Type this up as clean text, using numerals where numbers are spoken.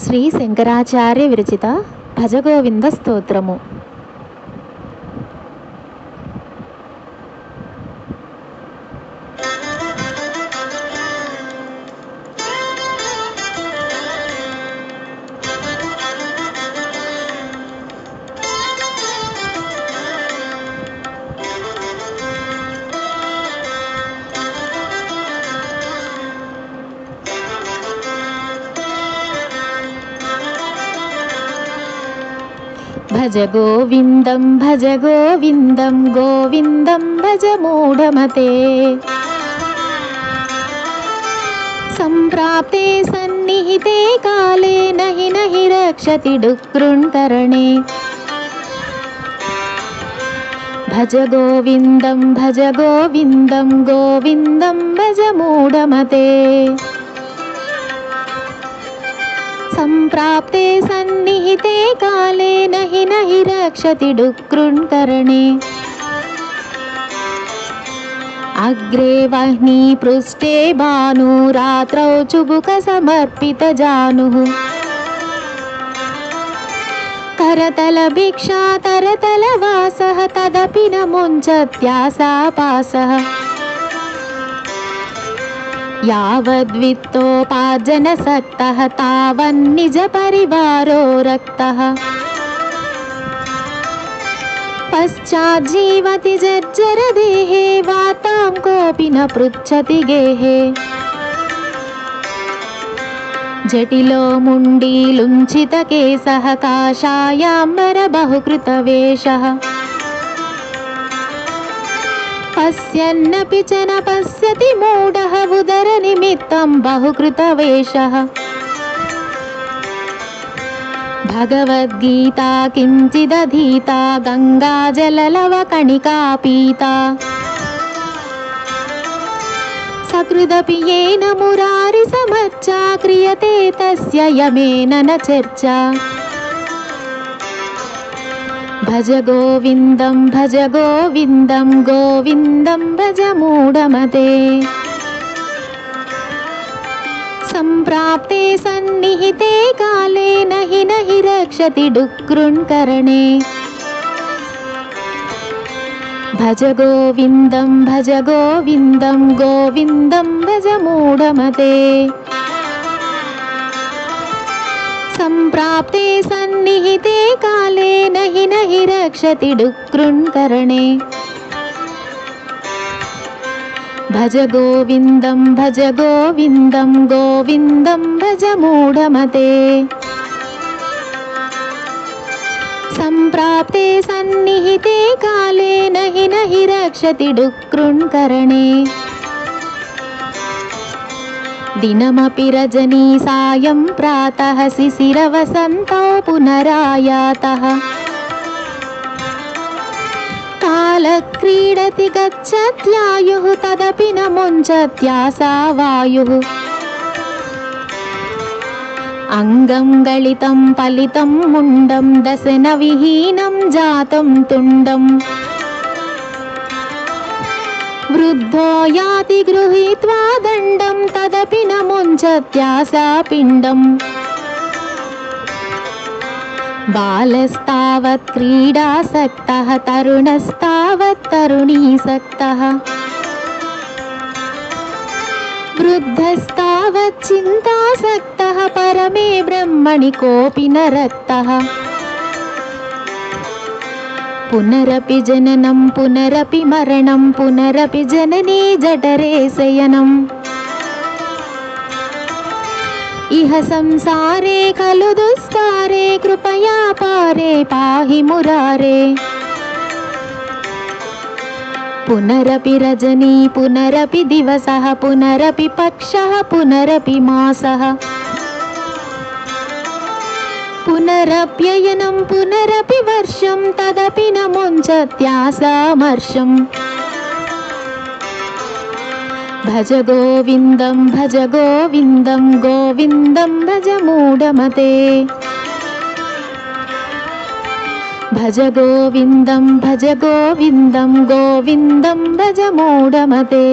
శ్రీ శంకరాచార్య విరచిత భజగోవింద స్తోత్రము. భజ గోవిందం భజ గోవిందం గోవిందం భజ మూఢమతే. సంప్రాప్తే సన్నిహితే కాలే నహి నహి రక్షతి డుక్రుణ్కరణే. భజ గోవిందం గోవిందం భజ మూఢమతే. సంప్రాప్తే సన్నిహితే కాలే నహి నహి రక్షతి డుక్రుణ్కరణే. అగ్రే వహ్ని పృష్ఠే భాను రాత్రౌ చుబుక సమర్పిత జానుః. కరతల భిక్షా తరతల వాసః తదపి న ముంచత్యాసాపాసః. యావద్విత్తోపార్జనసక్తః తావన్నిజ పరివారో రక్తః. పశ్చాజ్జీవతి జర్జర దేహే వాతాం కోపి న పృచ్ఛతి గేహే. జటిలో ముండీలుంచిత కేశః కాషాయాంబర బహుకృతవేషః. పశ్యన్నపి చ న పశ్యతి మూఢః ఉదర నిమిత్తం బహుకృతవేషః. భగవద్గీతా కించిదధీతా గంగాజలలవకణికా పీతా. సకృదపి యేన మురారి సమర్చా క్రియతే తస్య యమేన న చర్చా. భజ గోవిందం గోవిందం భజ మూఢమతే. సంప్రాప్తే సన్నిహితే కాలే నహి నహి రక్షతి డుక్రుణ్కరణే. భజ గోవిందం గోవిందం భజ మూఢమతే. సంప్రాప్తే సన్నిహితే కాలే నహి నహి రక్షతి డుక్రుణ్కరణే. భజ గోవిందం గోవిందం భజ మూఢమతే. సంప్రాప్తే సన్నిహితే కాలే నహి నహి రక్షతి డుక్రుణ్కరణే. దినమపి రజనీ సాయం ప్రాతః శిశిరవసంతో పునరాయాతః. కాలక్రీడతి గచ్చత్యాయుః తదపి న ముంచత్యాసా వాయుః. అంగం గళితం ఫలితం ముండం దశన విహీనం జాతం తుండం. వృద్ధో యాతి గృహీత్వా దండం తదపి న ముంచత్యాసా పిండం. బాలస్తావత్ క్రీడాసక్తః తరుణస్తావత్ తరుణీసక్తః. వృద్ధస్తావత్ చింతాసక్తః పరమే బ్రహ్మణి కోపి న రక్తః. పునరపి జననం పునరపి మరణం పునరపి జననీ జఠరే శయనం. ఇహ సంసారే ఖలు దుస్తారే కృపయా పారే పాహి మురారే. పునరపి రజనీ పునరపి దివసః పునరపి పక్షః పునరపి మాసః. పునరప్యయనం పునరపి వర్షం తదపి న ముంచత్యాసామర్షం. భజ గోవిందం గోవిందం భజ మూఢమతే. భజ గోవిందం గోవిందం భజ మూఢమతే.